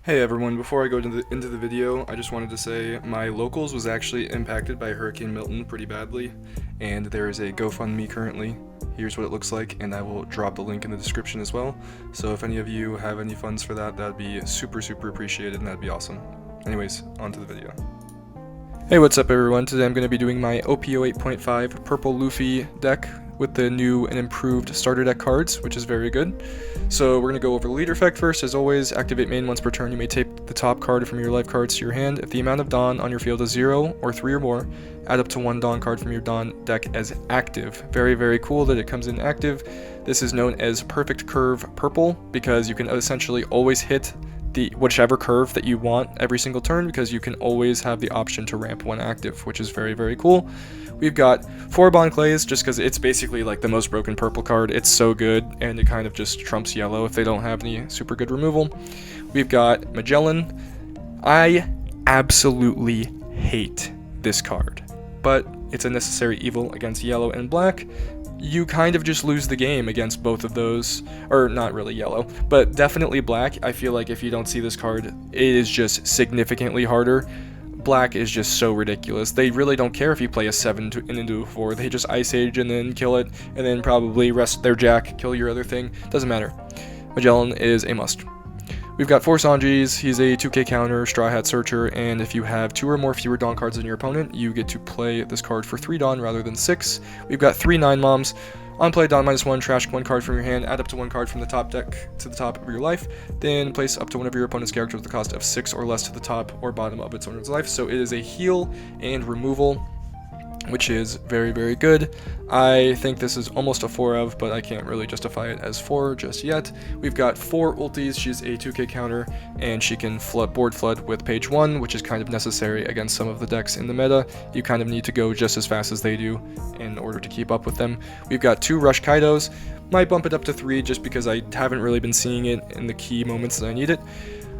Hey everyone, before I go into the video, I just wanted to say my locals was actually impacted by Hurricane Milton pretty badly, and there is a GoFundMe currently. Here's what it looks like, and I will drop the link in the description as well. So if any of you have any funds for that, that'd be super appreciated, and that'd be awesome. Anyways, on to the video. Hey, what's up everyone? Today I'm going to be doing my OP08.5 Purple Luffy deck with the new and improved starter deck cards, which is very good. So we're going to go over the leader effect first. As always, activate main once per turn. You may tape the top card from your life cards to your hand. If the amount of Dawn on your field is 0 or 3 or more, add up to 1 Dawn card from your Dawn deck as active. Very cool that it comes in active. This is known as Perfect Curve Purple because you can essentially always hit whichever curve that you want every single turn, because you can always have the option to ramp one active, which is very cool. We've got 4 Bond Clays, just because it's basically like the most broken purple card. It's so good, and it kind of just trumps yellow if they don't have any super good removal. We've got Magellan. I absolutely hate this card, but it's a necessary evil against yellow and black. You kind of just lose the game against both of those, or not really yellow, but definitely black. I feel like if you don't see this card, it is just significantly harder. Black is just so ridiculous. They really don't care if you play a 7 into a 4. They just Ice Age and then kill it, and then probably rest their Jack, kill your other thing. Doesn't matter. Magellan is a must. We've got 4 Sanjis. He's a 2k counter, Straw Hat Searcher, and if you have 2 or fewer Dawn cards than your opponent, you get to play this card for 3 Dawn rather than 6. We've got 3 9 Moms. On play, Dawn -1, trash 1 card from your hand, add up to 1 card from the top deck to the top of your life, then place up to one of your opponent's characters with the cost of 6 or less to the top or bottom of its owner's life. So it is a heal and removal, which is very good. I think this is almost a 4 of, but I can't really justify it as 4 just yet. We've got 4 ultis. She's a 2k counter, and she can board flood with page 1, which is kind of necessary against some of the decks in the meta. You kind of need to go just as fast as they do in order to keep up with them. We've got 2 Rush Kaidos. Might bump it up to 3 just because I haven't really been seeing it in the key moments that I need it.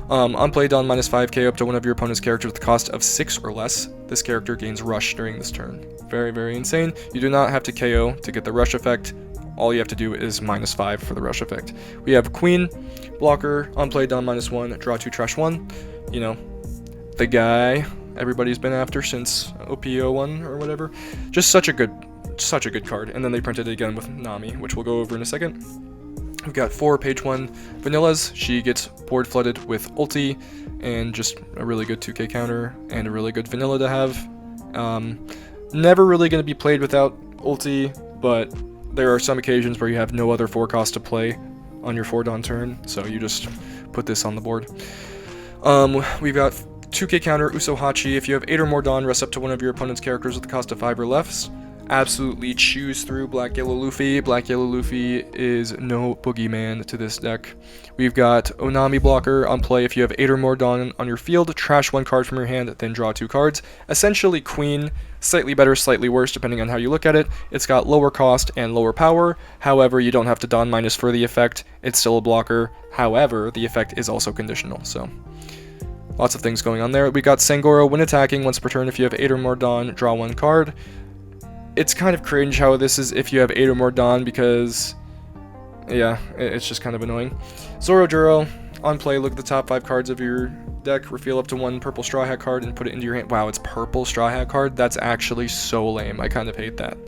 On play, Dawn -5k up to one of your opponent's characters with the cost of 6 or less. This character gains Rush during this turn. Very insane. You do not have to KO to get the Rush effect. All you have to do is -5 for the Rush effect. We have Queen, blocker, on play, Dawn -1, draw 2, trash 1. You know, the guy everybody's been after since OP01 or whatever. Just such a good card. And then they printed it again with Nami, which we'll go over in a second. We've got 4 page 1 vanillas. She gets board flooded with ulti, and just a really good 2k counter and a really good vanilla to have. Never really going to be played without ulti, but there are some occasions where you have no other 4 cost to play on your 4 Dawn turn, so you just put this on the board. We've got 2k counter Usohachi. If you have 8 or more Dawn, rest up to one of your opponent's characters with the cost of 5 or less. Absolutely choose through Black Yellow Luffy. Black Yellow Luffy is no boogeyman to this deck. We've got Onami blocker. On play, if you have 8 or more Dawn on your field, trash 1 card from your hand, then draw 2 cards. Essentially Queen, slightly better, slightly worse depending on how you look at it. It's got lower cost and lower power. However, you don't have to Dawn minus for the effect. It's still a blocker. However, the effect is also conditional, so lots of things going on there. We got Sangoro. When attacking once per turn, if you have 8 or more Dawn, draw 1 card. It's kind of cringe how this is if you have 8 or more Dawn, because, yeah, it's just kind of annoying. Zoro, on play, look at the top 5 cards of your deck, reveal up to 1 purple Straw Hat card, and put it into your hand. Wow, it's purple Straw Hat card? That's actually so lame. I kind of hate that.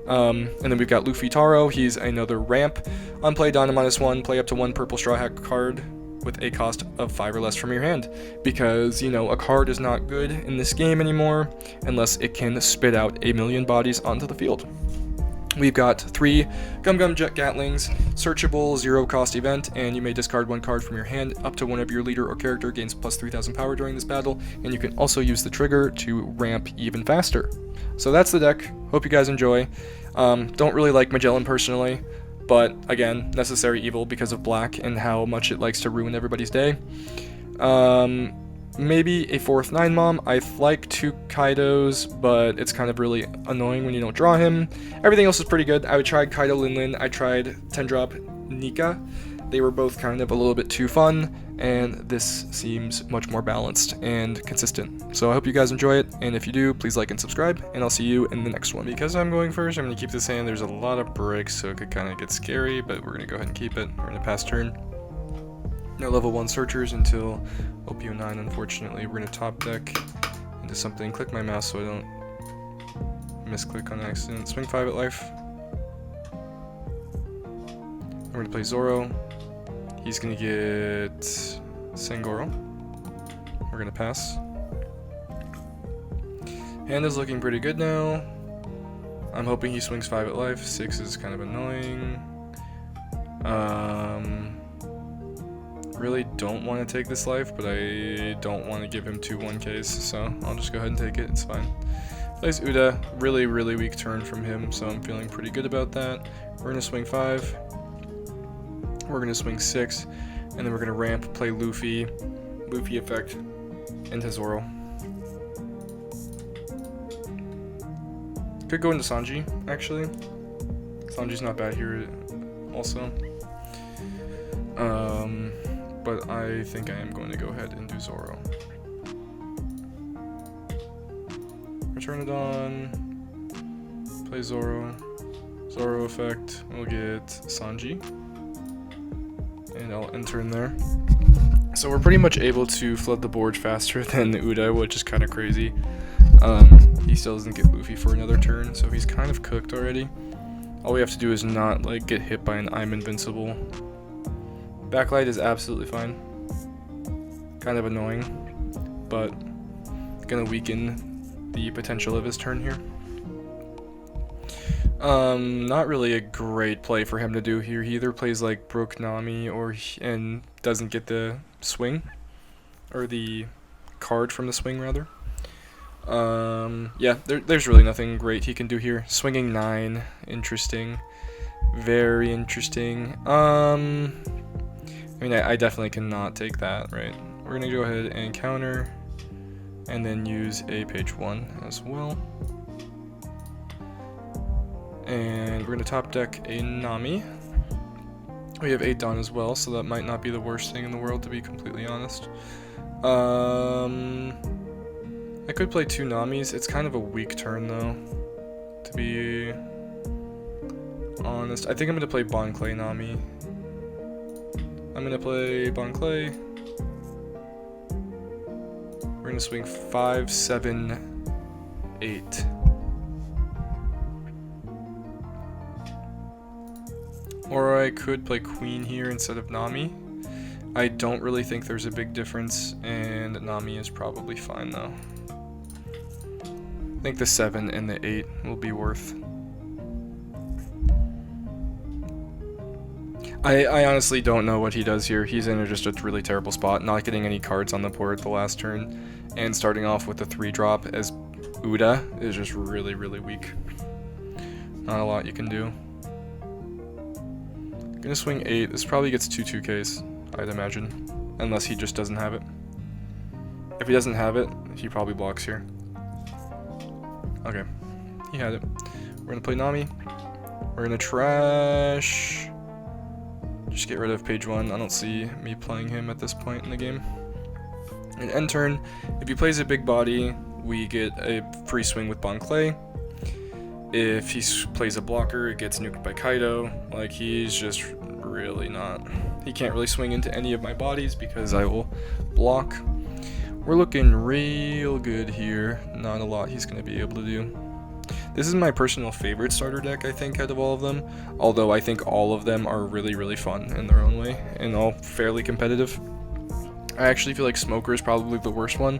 And then we've got Luffy Taro. He's another ramp. On play, Dawn -1, play up to 1 purple Straw Hat card with a cost of 5 or less from your hand, because, you know, a card is not good in this game anymore unless it can spit out a million bodies onto the field. We've got 3 Gum Jet Gatlings, searchable 0 cost event, and you may discard 1 card from your hand up to one of your leader or character gains plus 3000 power during this battle, and you can also use the trigger to ramp even faster. So that's the deck. Hope you guys enjoy. Don't really like Magellan personally, but again, necessary evil because of black and how much it likes to ruin everybody's day. Maybe a 4th 9 Mom. I like 2 Kaidos, but it's kind of really annoying when you don't draw him. Everything else is pretty good. I tried Kaido Linlin, I tried 10-drop Nika. They were both kind of a little bit too fun, and this seems much more balanced and consistent. So I hope you guys enjoy it, and if you do, please like and subscribe, and I'll see you in the next one. Because I'm going first, I'm going to keep this hand. There's a lot of bricks, so it could kind of get scary, but we're going to go ahead and keep it. We're going to pass turn. No level 1 searchers until OP09, unfortunately. We're going to top deck into something. Click my mouse so I don't misclick on accident. Swing 5 at life. We're going to play Zoro. He's going to get Sangoro. We're going to pass. Hand is looking pretty good now. I'm hoping he swings 5 at life. 6 is kind of annoying. Really don't want to take this life, but I don't want to give him 2 1Ks, so I'll just go ahead and take it. It's fine. Plays Uda. Really, really weak turn from him, so I'm feeling pretty good about that. We're going to swing 5. We're going to swing 6. And then we're going to ramp, play Luffy. Luffy effect into Zoro. Could go into Sanji, actually. Sanji's not bad here also. But I think I am going to go ahead and do Zoro. Return it on. Play Zoro. Zoro effect. We'll get Sanji. And I'll enter in there. So we're pretty much able to flood the board faster than Uda, which is kind of crazy. He still doesn't get Luffy for another turn, so he's kind of cooked already. All we have to do is not like get hit by an I'm invincible. Backlight is absolutely fine. Kind of annoying, but gonna weaken the potential of his turn here. Not really a great play for him to do here. He either plays like Brook Nami and doesn't get the swing, or the card from the swing rather. Yeah, there's really nothing great he can do here. Swinging 9, interesting, very interesting. I mean, I definitely cannot take that, right? We're gonna go ahead and counter, and then use a page 1 as well. And we're gonna top deck a Nami. We have 8 Dawn as well, so that might not be the worst thing in the world, to be completely honest. I could play 2 Namis. It's kind of a weak turn though, to be honest. I think I'm gonna play Bon Clay Nami. I'm gonna play Bon Clay. We're gonna swing 5, 7, 8. Or I could play Queen here instead of Nami. I don't really think there's a big difference, and Nami is probably fine though. I think the 7 and the 8 will be worth. I honestly don't know what he does here. He's in just a really terrible spot, not getting any cards on the board the last turn, and starting off with a 3-drop as Uda is just really, really weak. Not a lot you can do. Gonna swing 8. This probably gets 2 2Ks, I'd imagine, unless he just doesn't have it. If he doesn't have it, he probably blocks here. Okay, he had it. We're gonna play Nami. We're gonna trash. Just get rid of page 1. I don't see me playing him at this point in the game. And end turn, if he plays a big body, we get a free swing with Bon Clay. If he plays a blocker, it gets nuked by Kaido. Like, he's just really not. He can't really swing into any of my bodies because I will block. We're looking real good here. Not a lot he's going to be able to do. This is my personal favorite starter deck, I think, out of all of them. Although I think all of them are really, really fun in their own way and all fairly competitive. I actually feel like Smoker is probably the worst one,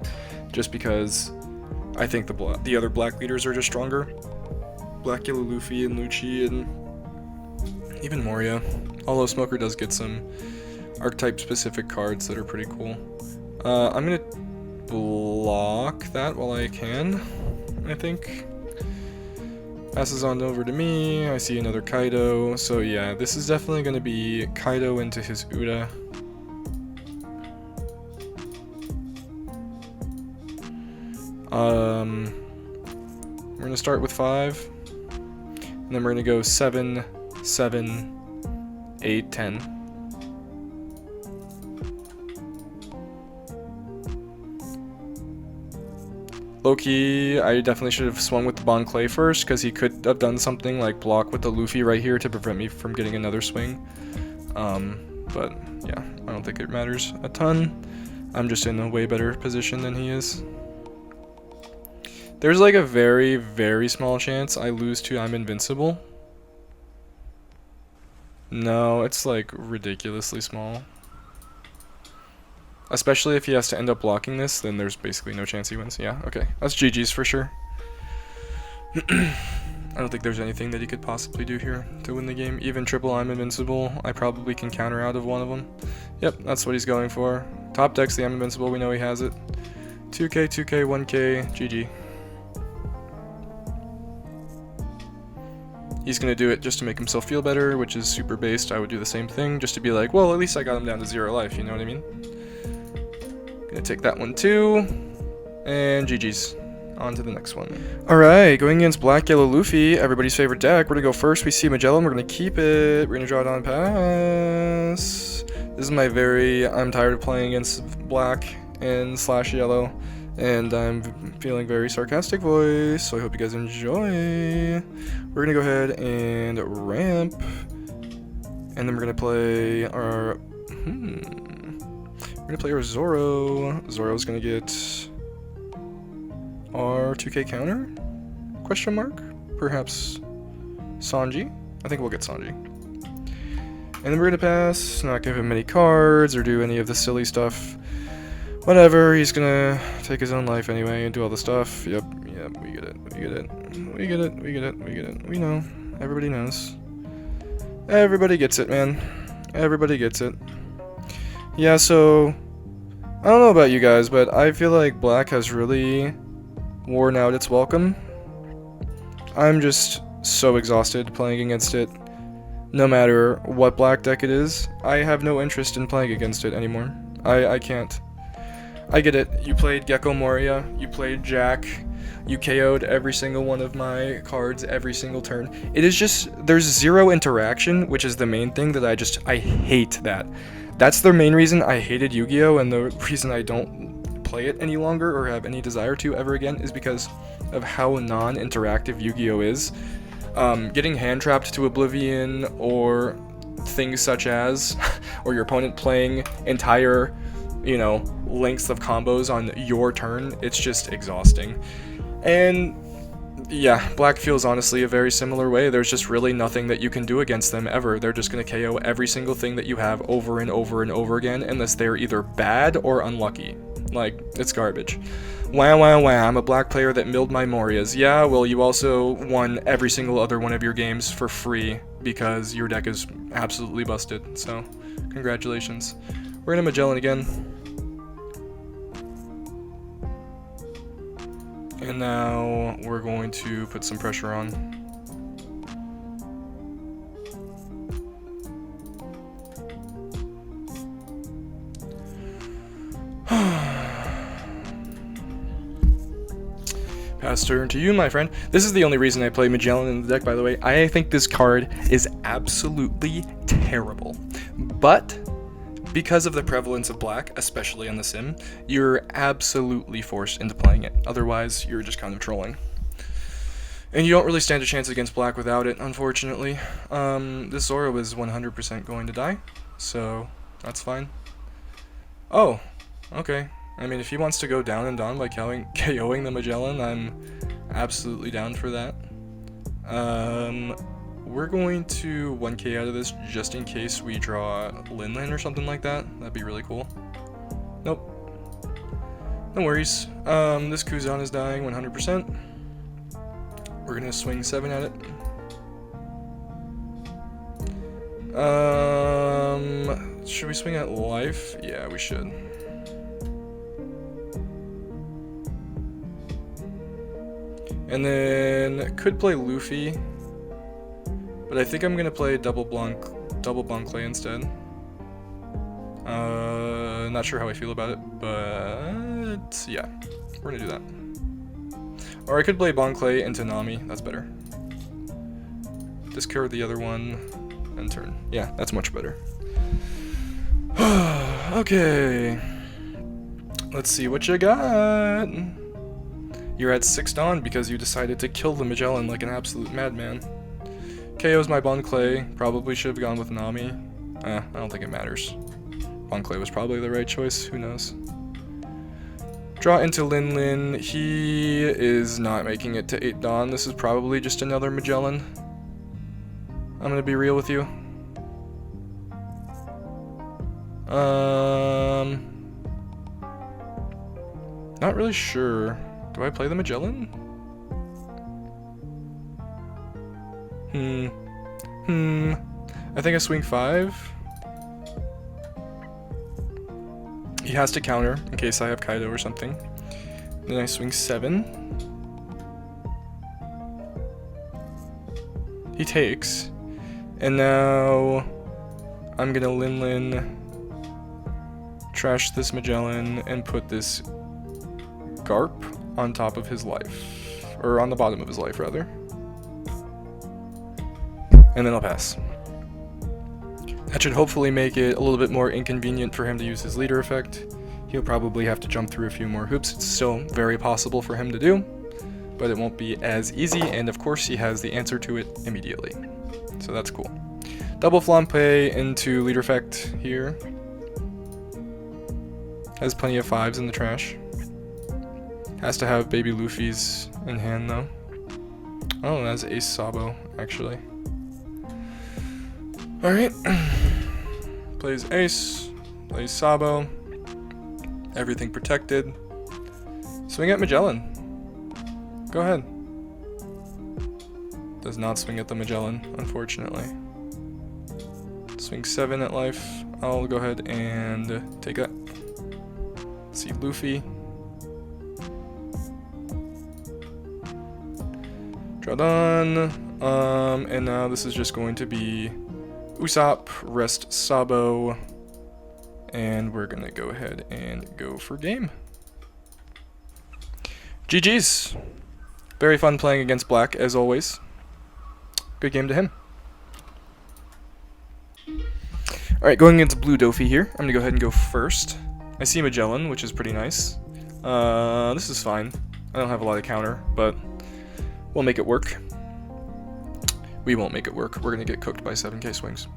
just because I think the other black leaders are just stronger. Black, Yellow, Luffy, and Lucci, and even Moria. Although Smoker does get some archetype-specific cards that are pretty cool. I'm gonna block that while I can, I think. Passes on over to me. I see another Kaido. So yeah, this is definitely going to be Kaido into his Uda. We're going to start with 5. And then we're going to go 7, 7, 8, 10. Low-key, I definitely should have swung with the Bon Clay first, because he could have done something like block with the Luffy right here to prevent me from getting another swing. but yeah, I don't think it matters a ton. I'm just in a way better position than he is. There's like a very, very small chance I lose to I'm invincible. No, it's like ridiculously small. Especially if he has to end up blocking this, then there's basically no chance he wins. Yeah, okay. That's GG's for sure. I don't think there's anything that he could possibly do here to win the game. Even triple I'm invincible, I probably can counter out of one of them. Yep, that's what he's going for. Top deck's the I'm invincible, we know he has it. 2k, 2k, 1k, GG. He's going to do it just to make himself feel better, which is super based. I would do the same thing, just to be like, well, at least I got him down to 0 life, you know what I mean? Gonna take that one too, and GG's. On to the next one. Alright, going against Black, Yellow, Luffy, everybody's favorite deck. We're gonna go first, we see Magellan, we're gonna keep it. We're gonna draw it on pass. This is my I'm tired of playing against Black and / Yellow, and I'm feeling very sarcastic voice, so I hope you guys enjoy. We're gonna go ahead and ramp, and then we're gonna play our, we're gonna play our Zoro. Zoro's gonna get our 2k counter? Question mark? Perhaps Sanji? I think we'll get Sanji. And then we're gonna pass, not give him any cards or do any of the silly stuff. Whatever, he's gonna take his own life anyway and do all the stuff. Yep, we get it, we get it. We get it, we get it, we get it. We know. Everybody knows. Everybody gets it, man. Everybody gets it. Yeah, so I don't know about you guys, but I feel like Black has really worn out its welcome. I'm just so exhausted playing against it. No matter what Black deck it is, I have no interest in playing against it anymore. I can't. I get it. You played Gecko Moria, you played Jack, you KO'd every single one of my cards every single turn. It is just, there's zero interaction, which is the main thing that I hate that. That's the main reason I hated Yu-Gi-Oh! And the reason I don't play it any longer or have any desire to ever again is because of how non-interactive Yu-Gi-Oh! Is. Getting hand-trapped to oblivion or things such as, or your opponent playing entire, lengths of combos on your turn, it's just exhausting. And yeah, Black feels honestly a very similar way. There's just really nothing that you can do against them ever. They're just going to KO every single thing that you have over and over and over again unless they're either bad or unlucky. Like, it's garbage. Wow, wow, wow, I'm a Black player that milled my Morias. Yeah, well, you also won every single other one of your games for free because your deck is absolutely busted. So, congratulations. We're gonna Magellan again. And now we're going to put some pressure on. Pass turn to you, my friend. This is the only reason I play Magellan in the deck, by the way. I think this card is absolutely terrible. But because of the prevalence of Black, especially on the sim, you're absolutely forced into playing it. Otherwise, you're just kind of trolling. And you don't really stand a chance against Black without it, unfortunately. This Zoro is 100% going to die, so that's fine. Oh, okay. I mean, if he wants to go down and down by KOing the Magellan, I'm absolutely down for that. We're going to 1k out of this just in case we draw Linlan or something like that. That'd be really cool. Nope. No worries. This Kuzan is dying 100%. We're gonna swing 7 at it. Should we swing at life? Yeah, we should. And then could play Luffy, but I think I'm gonna play double Bonkley instead. Not sure how I feel about it, but yeah, we're gonna do that. Or I could play Bonkley into Nami. That's better. Discard the other one and turn. Yeah, that's much better. Okay, let's see what you got. You're at 6 Dawn because you decided to kill the Magellan like an absolute madman. KO's my Bon Clay, probably should have gone with Nami. I don't think it matters. Bonclay was probably the right choice, who knows. Draw into Lin Lin. He is not making it to 8 Dawn. This is probably just another Magellan. I'm gonna be real with you. Not really sure. Do I play the Magellan? I think I swing 5. He has to counter in case I have Kaido or something. Then I swing 7. He takes. And now I'm gonna Lin Lin, trash this Magellan, and put this Garp on top of his life. Or on the bottom of his life, rather. And then I'll pass. That should hopefully make it a little bit more inconvenient for him to use his leader effect. He'll probably have to jump through a few more hoops. It's still very possible for him to do, but it won't be as easy, and of course he has the answer to it immediately. So that's cool. Double Flampe into leader effect here. Has plenty of 5s in the trash. Has to have baby Luffy's in hand though. Oh, that's Ace Sabo, actually. Alright. Plays Ace. Plays Sabo. Everything protected. Swing at Magellan. Go ahead. Does not swing at the Magellan, unfortunately. Swing 7 at life. I'll go ahead and take that. Let's see, Luffy. Draw done. And now this is just going to be Usopp, rest Sabo, and we're gonna go ahead and go for game. GG's. Very fun playing against Black, as always. Good game to him. Alright, going against Blue Dofi here. I'm gonna go ahead and go first. I see Magellan, which is pretty nice. This is fine. I don't have a lot of counter, but we'll make it work. We won't make it work. We're gonna get cooked by 7k swings.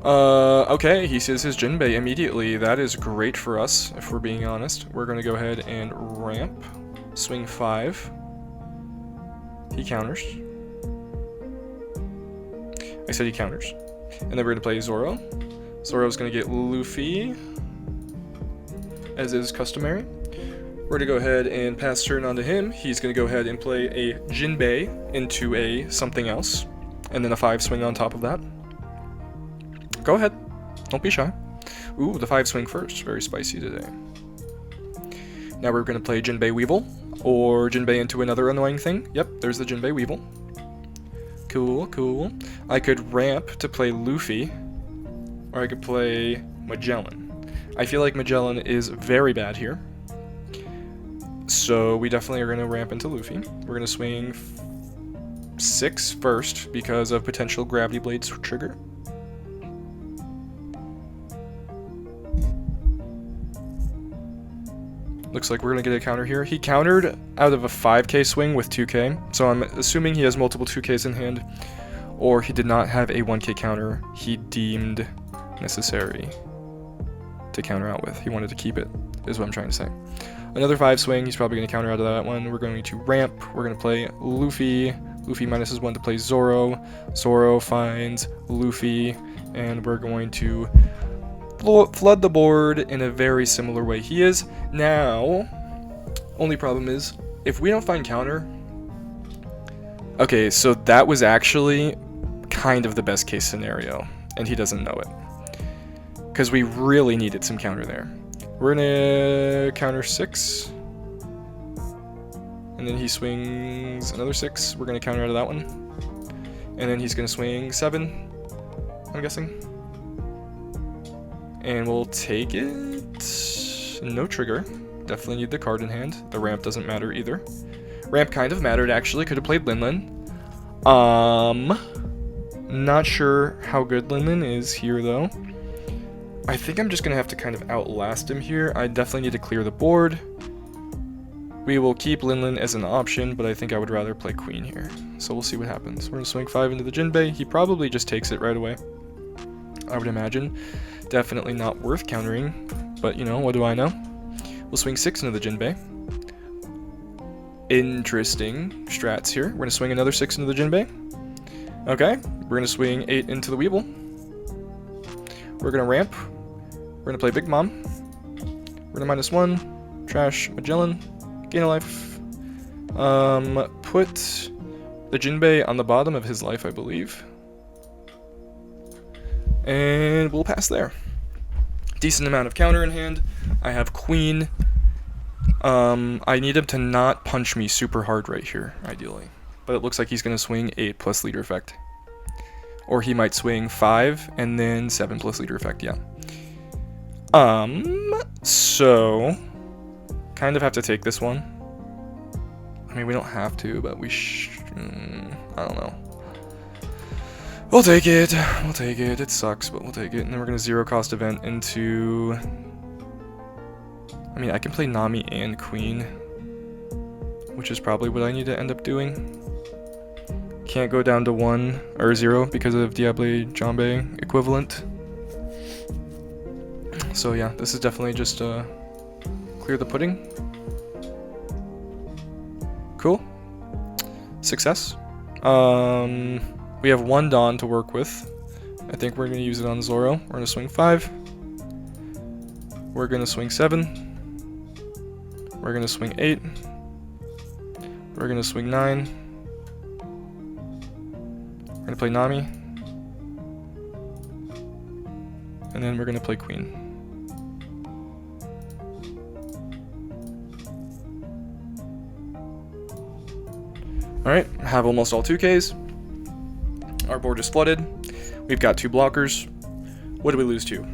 Okay, he says his Jinbei immediately. That is great for us, if we're being honest. We're gonna go ahead and ramp. Swing 5. He counters. I said he counters. And then we're gonna play Zoro. Zoro's gonna get Luffy, as is customary. We're gonna go ahead and pass turn on to him. He's gonna go ahead and play a Jinbei into a something else, and then a 5 swing on top of that. Go ahead, don't be shy. Ooh, the 5 swing first, very spicy today. Now we're gonna play Jinbei Weevil, or Jinbei into another annoying thing. Yep, there's the Jinbei Weevil. Cool, cool. I could ramp to play Luffy, or I could play Magellan. I feel like Magellan is very bad here. So we definitely are going to ramp into Luffy. We're going to swing 6 first because of potential Gravity Blade's trigger. Looks like we're going to get a counter here. He countered out of a 5k swing with 2k, so I'm assuming he has multiple 2ks in hand, or he did not have a 1k counter he deemed necessary to counter out with. He wanted to keep it, is what I'm trying to say. Another 5 swing, he's probably going to counter out of that one. We're going to ramp, we're going to play Luffy. Luffy minuses 1 to play Zoro. Zoro finds Luffy, and we're going to flood the board in a very similar way he is. Now, only problem is, if we don't find counter... Okay, so that was actually kind of the best case scenario, and he doesn't know it. Because we really needed some counter there. We're gonna counter 6. And then he swings another 6. We're gonna counter out of that one. And then he's gonna swing 7, I'm guessing. And we'll take it. No trigger. Definitely need the card in hand. The ramp doesn't matter either. Ramp kind of mattered actually. Could have played Lin Lin. Not sure how good Lin Lin is here though. I think I'm just going to have to kind of outlast him here. I definitely need to clear the board. We will keep Lin Lin as an option, but I think I would rather play Queen here. So we'll see what happens. We're going to swing 5 into the Jinbei. He probably just takes it right away. I would imagine. Definitely not worth countering, but you know, what do I know? We'll swing 6 into the Jinbei. Interesting strats here. We're gonna swing another 6 into the Jinbei. Okay, we're gonna swing 8 into the Weeble. We're gonna ramp. We're gonna play Big Mom. We're gonna -1. Trash Magellan. Gain a life. Put the Jinbei on the bottom of his life, I believe. And we'll pass there. Decent amount of counter in hand. I have Queen. I need him to not punch me super hard right here, ideally. But it looks like he's going to swing 8 plus leader effect. Or he might swing 5 and then 7 plus leader effect, yeah. So kind of have to take this one. I mean, we don't have to, but we I don't know. We'll take it. We'll take it. It sucks, but we'll take it. And then we're going to 0 cost event into... I mean, I can play Nami and Queen, which is probably what I need to end up doing. Can't go down to 1 or 0 because of Diable Jambe equivalent. So yeah, this is definitely just clear the pudding. Cool. Success. We have 1 Dawn to work with. I think we're going to use it on Zoro. We're going to swing 5. We're going to swing 7. We're going to swing 8. We're going to swing 9. We're going to play Nami. And then we're going to play Queen. Alright, have almost all 2Ks. Our board is flooded. We've got 2 blockers. What do we lose to?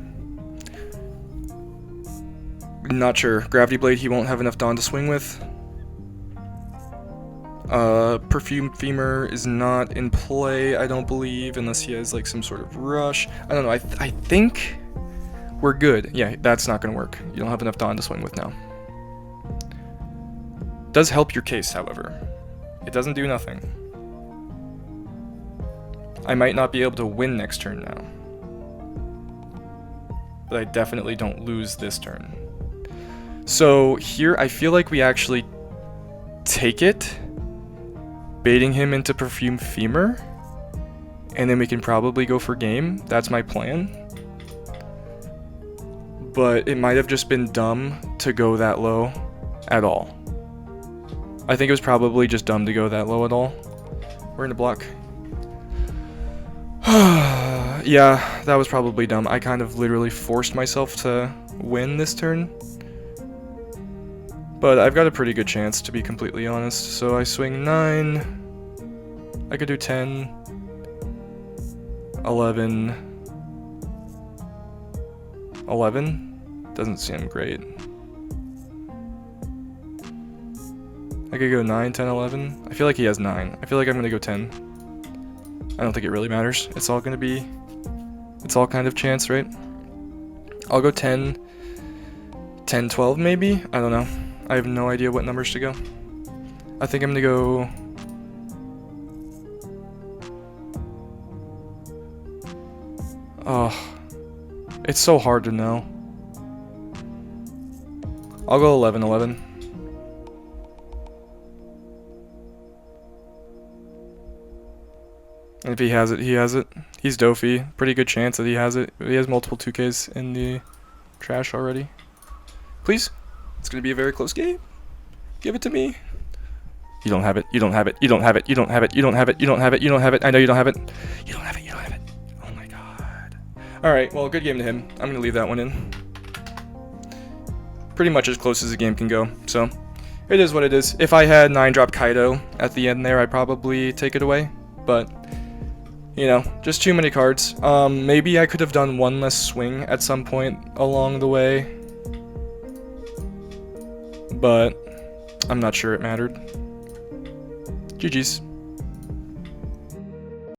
Not sure. Gravity Blade he won't have enough Dawn to swing with. Perfume Femur is not in play, I don't believe, unless he has like some sort of rush. I don't know, I think we're good. Yeah, that's not going to work. You don't have enough Dawn to swing with now. Does help your case, however. It doesn't do nothing. I might not be able to win next turn now. But I definitely don't lose this turn. So here, I feel like we actually take it, baiting him into Perfume Femur, and then we can probably go for game. That's my plan. But it might have just been dumb to go that low at all. I think it was probably just dumb to go that low at all. We're in a block. Yeah, that was probably dumb. I kind of literally forced myself to win this turn. But I've got a pretty good chance, to be completely honest. So I swing 9. I could do 10. 11. 11? Doesn't seem great. I could go 9, 10, 11. I feel like he has 9. I feel like I'm going to go 10. I don't think it really matters. It's all going to be... It's all kind of chance, right? I'll go 10. 10, 12 maybe? I don't know. I have no idea what numbers to go. I think I'm going to go... Oh. It's so hard to know. I'll go 11, 11. And if he has it, he has it. He's Dofi. Pretty good chance that he has it. He has multiple 2Ks in the trash already. Please? It's going to be a very close game. Give it to me. You don't have it. You don't have it. You don't have it. You don't have it. You don't have it. You don't have it. You don't have it. I know you don't have it. You don't have it. You don't have it. Oh my god. Alright, well, good game to him. I'm going to leave that one in. Pretty much as close as the game can go. So, it is what it is. If I had 9-drop Kaido at the end there, I'd probably take it away. But... you know, just too many cards. Maybe I could have done one less swing at some point along the way. But I'm not sure it mattered. GG's.